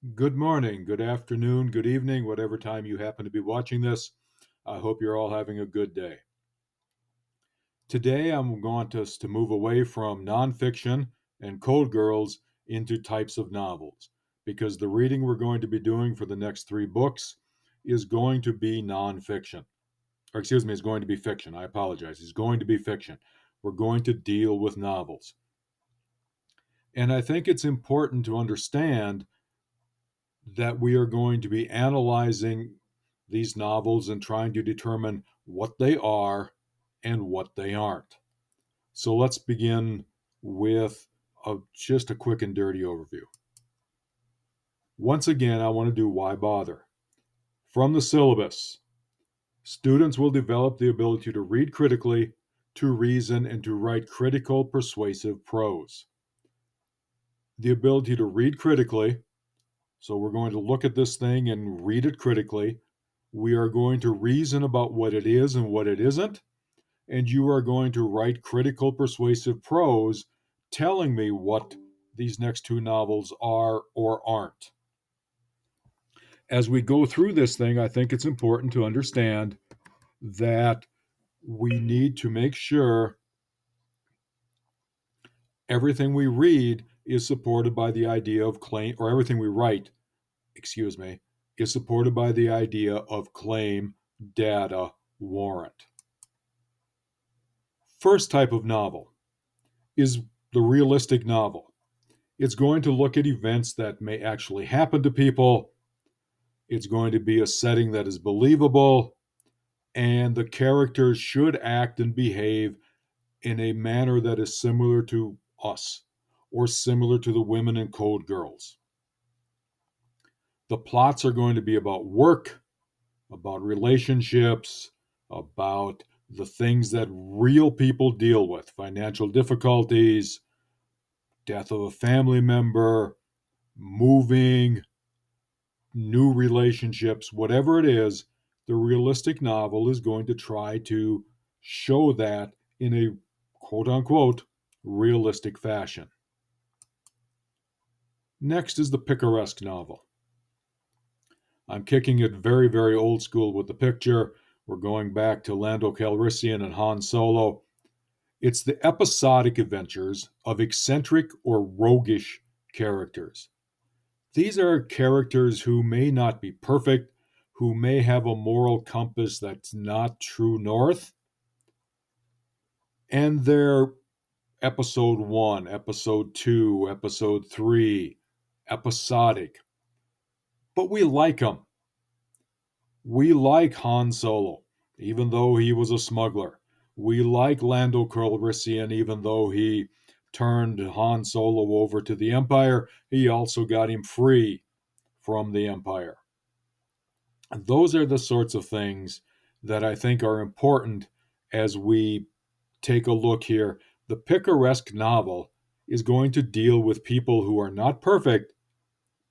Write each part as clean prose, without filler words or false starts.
Good morning, good afternoon, good evening, whatever time you happen to be watching this. I hope you're all having a good day. Today, I'm going to move away from nonfiction and code girls into types of novels because the reading we're going to be doing for the next three books is going to be nonfiction. Or, excuse me, is going to be fiction. I apologize. It's going to be fiction. We're going to deal with novels. And I think it's important to understand that we are going to be analyzing these novels and trying to determine what they are and what they aren't. So let's begin with just a quick and dirty overview. Once again, I want to do why bother. From the syllabus, students will develop the ability to read critically, to reason, and to write critical, persuasive prose. The ability to read critically, so we're going to look at this thing and read it critically. We are going to reason about what it is and what it isn't. And you are going to write critical, persuasive prose telling me what these next two novels are or aren't. As we go through this thing, I think it's important to understand that we need to make sure everything we read is supported by the idea of claim, or everything we write, excuse me, is supported by the idea of claim, data, warrant. First type of novel is the realistic novel. It's going to look at events that may actually happen to people. It's going to be a setting that is believable, and the characters should act and behave in a manner that is similar to us or similar to the women in Code Girls. The plots are going to be about work, about relationships, about the things that real people deal with: financial difficulties, death of a family member, moving, new relationships, whatever it is. The realistic novel is going to try to show that in a quote unquote realistic fashion. Next is the picaresque novel. I'm kicking it very, very old school with the picture. We're going back to Lando Calrissian and Han Solo. It's the episodic adventures of eccentric or roguish characters. These are characters who may not be perfect, who may have a moral compass that's not true north, and they're episode one, episode two, episode three, episodic. But we like them. We like Han Solo, even though he was a smuggler. We like Lando Calrissian, even though he turned Han Solo over to the Empire. He also got him free from the Empire. Those are the sorts of things that I think are important as we take a look here. The picaresque novel is going to deal with people who are not perfect,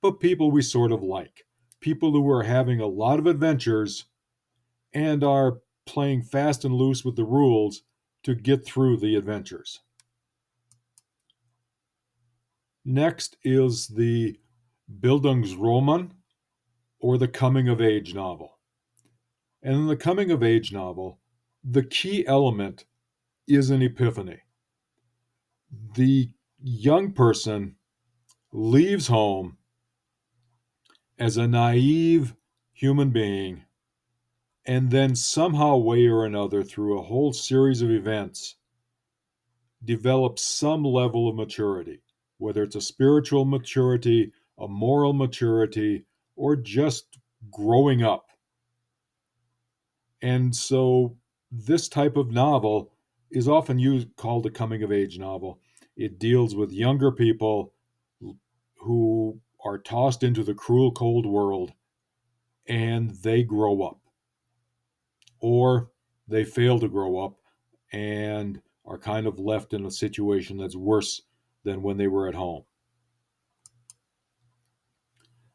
but people we sort of like. People who are having a lot of adventures and are playing fast and loose with the rules to get through the adventures. Next is the Bildungsroman, or the coming of age novel. And in the coming of age novel, the key element is an epiphany. The young person leaves home as a naive human being and then somehow, way or another, through a whole series of events, develops some level of maturity, whether it's a spiritual maturity, a moral maturity, or just growing up. And so this type of novel is often called a coming of age novel. It deals with younger people who are tossed into the cruel cold world and they grow up, or they fail to grow up and are kind of left in a situation that's worse than when they were at home.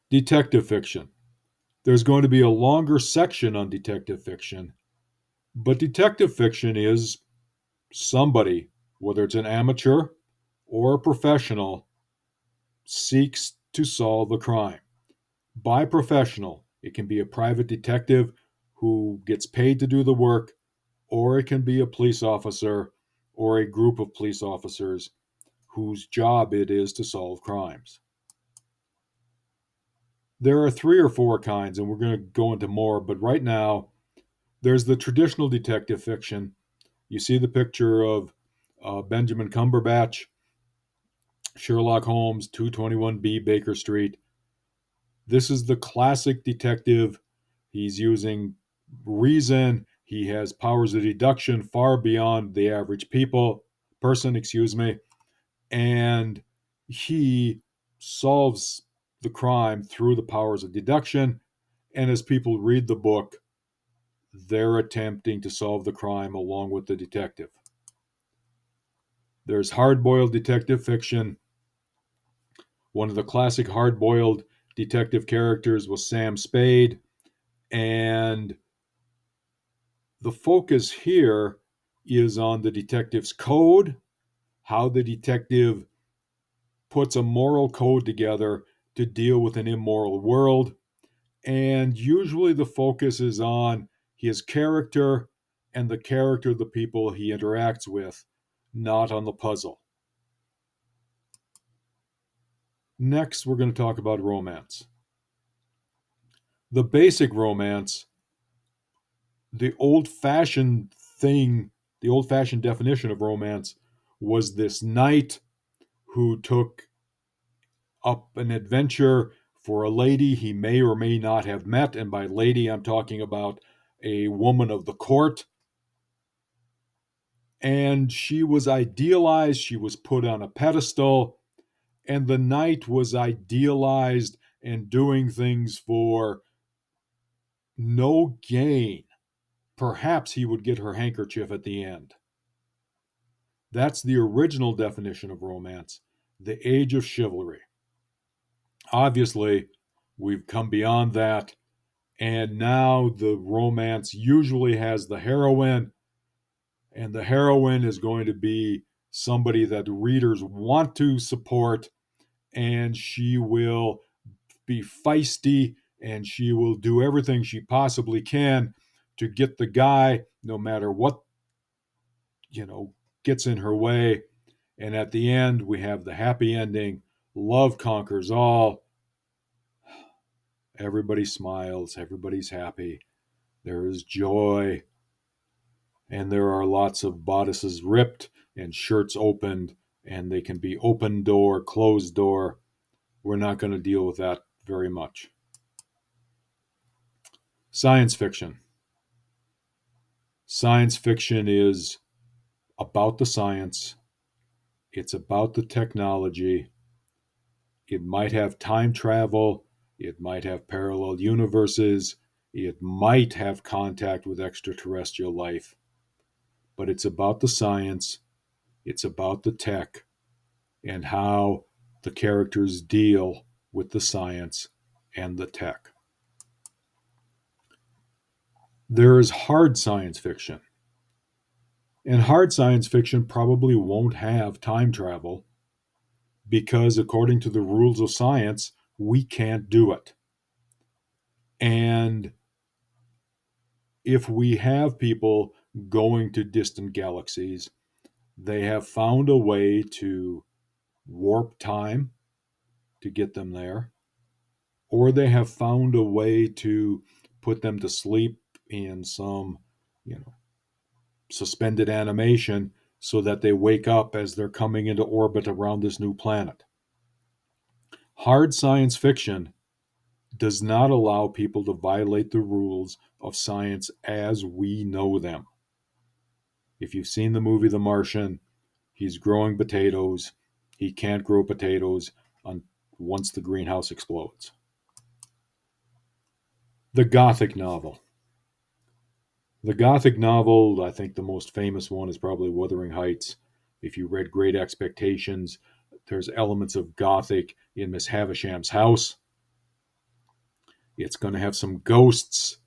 Detective fiction. There's going to be a longer section on detective fiction, but detective fiction is somebody, whether it's an amateur or a professional, seeks to solve a crime. by a professional. It can be a private detective who gets paid to do the work, or it can be a police officer or a group of police officers whose job it is to solve crimes. There are 3 or 4 kinds, and we're going to go into more, but right now, there's the traditional detective fiction. You see the picture of Benjamin Cumberbatch, Sherlock Holmes, 221B Baker Street. This is the classic detective. He's using reason. He has powers of deduction far beyond the average person, and he solves the crime through the powers of deduction. And as people read the book, they're attempting to solve the crime along with the detective. There's hard-boiled detective fiction. One of the classic hard-boiled detective characters was Sam Spade, and the focus here is on the detective's code, how the detective puts a moral code together to deal with an immoral world. And usually the focus is on his character and the character of the people he interacts with, not on the puzzle. Next, we're going to talk about romance. The basic romance, the old fashioned thing, the old fashioned definition of romance was this knight who took up an adventure for a lady he may or may not have met. And by lady, I'm talking about a woman of the court. And she was idealized, she was put on a pedestal, and the knight was idealized and doing things for no gain. Perhaps he would get her handkerchief at the end. That's the original definition of romance, the age of chivalry. Obviously, we've come beyond that, and now the romance usually has the heroine, and the heroine is going to be somebody that readers want to support, and she will be feisty and she will do everything she possibly can to get the guy, no matter what, gets in her way. And at the end, we have the happy ending. Love conquers all. Everybody smiles. Everybody's happy. There is joy. And there are lots of bodices ripped and shirts opened. And they can be open door, closed door. We're not going to deal with that very much. Science fiction. Science fiction is about the science. It's about the technology. It might have time travel. It might have parallel universes. It might have contact with extraterrestrial life. But it's about the science. It's about the tech and how the characters deal with the science and the tech. There is hard science fiction. And hard science fiction probably won't have time travel because, according to the rules of science, we can't do it. And if we have people going to distant galaxies, they have found a way to warp time to get them there, or they have found a way to put them to sleep in some, suspended animation so that they wake up as they're coming into orbit around this new planet. Hard science fiction does not allow people to violate the rules of science as we know them. If you've seen the movie The Martian, he's growing potatoes. He can't grow potatoes once the greenhouse explodes. The Gothic novel. The Gothic novel, I think the most famous one is probably Wuthering Heights. If you read Great Expectations, there's elements of Gothic in Miss Havisham's house. It's going to have some ghosts.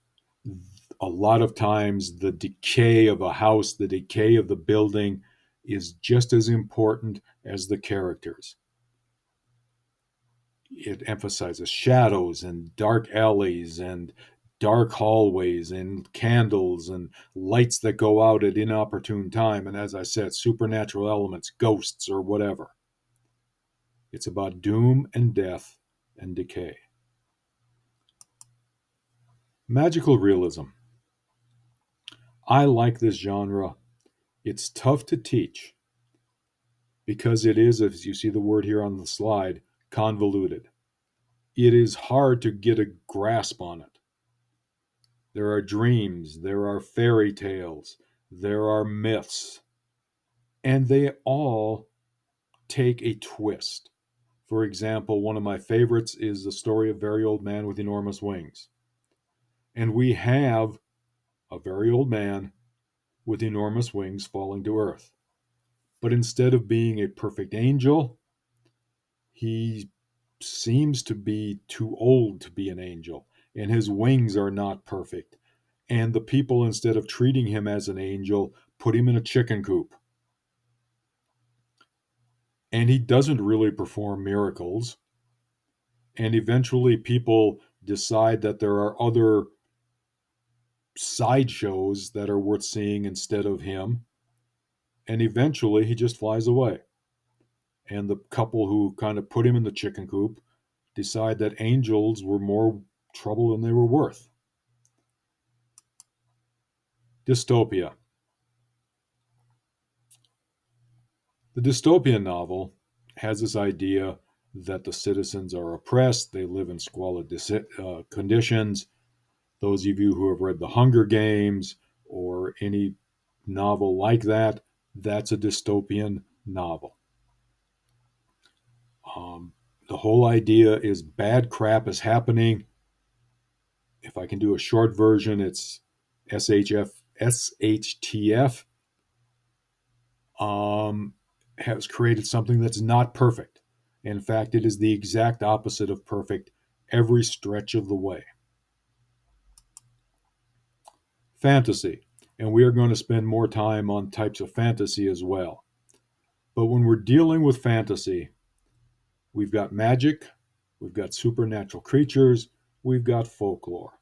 A lot of times, the decay of a house, the decay of the building is just as important as the characters. it emphasizes shadows and dark alleys and dark hallways and candles and lights that go out at inopportune time. And as I said, supernatural elements, ghosts or whatever. It's about doom and death and decay. Magical realism. I like this genre. It's tough to teach because it is, as you see the word here on the slide, convoluted. It is hard to get a grasp on it. There are dreams, there are fairy tales, there are myths, and they all take a twist. For example, one of my favorites is the story of Very Old Man with Enormous Wings. And we have a very old man with enormous wings falling to earth. But instead of being a perfect angel, he seems to be too old to be an angel, and his wings are not perfect. And the people, instead of treating him as an angel, put him in a chicken coop. And he doesn't really perform miracles. And eventually, people decide that there are other sideshows that are worth seeing instead of him. And eventually, he just flies away. And the couple who kind of put him in the chicken coop decide that angels were more trouble than they were worth. Dystopia. The dystopian novel has this idea that the citizens are oppressed, they live in squalid conditions. Those of you who have read The Hunger Games or any novel like that, that's a dystopian novel. The whole idea is bad crap is happening. If I can do a short version, it's SHTF has created something that's not perfect. In fact, it is the exact opposite of perfect every stretch of the way. Fantasy. And we are going to spend more time on types of fantasy as well. But when we're dealing with fantasy, we've got magic, we've got supernatural creatures, we've got folklore.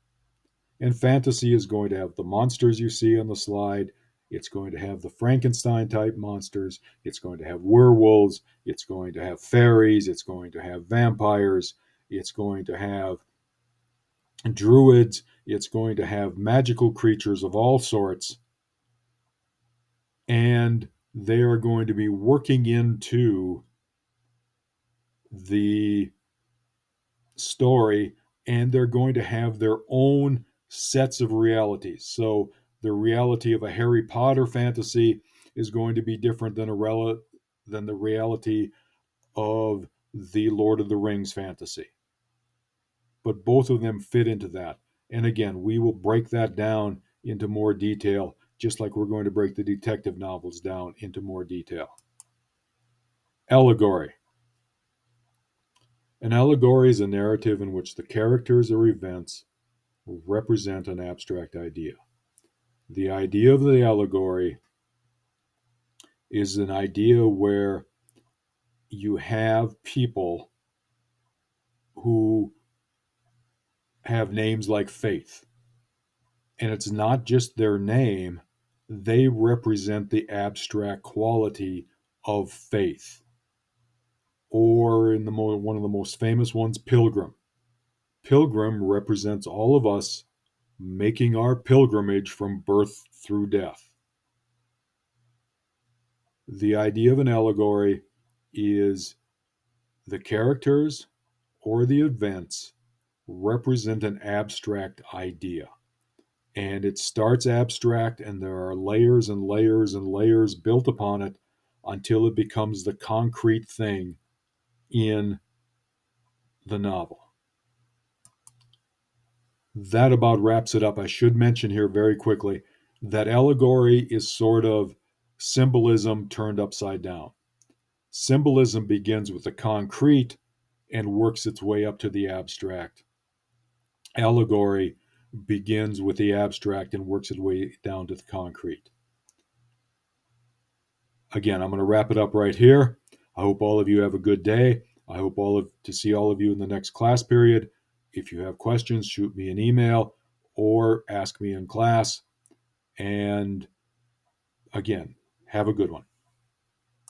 And fantasy is going to have the monsters you see on the slide. It's going to have the Frankenstein type monsters. It's going to have werewolves. It's going to have fairies. It's going to have vampires. It's going to have druids. It's going to have magical creatures of all sorts. And they are going to be working into the story, and they're going to have their own sets of realities. So the reality of a Harry Potter fantasy is going to be different than the reality of the Lord of the Rings fantasy. But both of them fit into that. And again, we will break that down into more detail, just like we're going to break the detective novels down into more detail. Allegory. An allegory is a narrative in which the characters or events represent an abstract idea. The idea of the allegory is an idea where you have people who have names like Faith. And it's not just their name, they represent the abstract quality of faith. Or in one of the most famous ones, Pilgrim. Pilgrim represents all of us making our pilgrimage from birth through death. The idea of an allegory is the characters or the events represent an abstract idea. And it starts abstract, and there are layers and layers and layers built upon it until it becomes the concrete thing in the novel. That about wraps it up. I should mention here very quickly that allegory is sort of symbolism turned upside down. Symbolism begins with the concrete and works its way up to the abstract. Allegory begins with the abstract and works its way down to the concrete. Again, I'm going to wrap it up right here. I hope all of you have a good day. I hope to see all of you in the next class period. If you have questions, shoot me an email or ask me in class. And again, have a good one.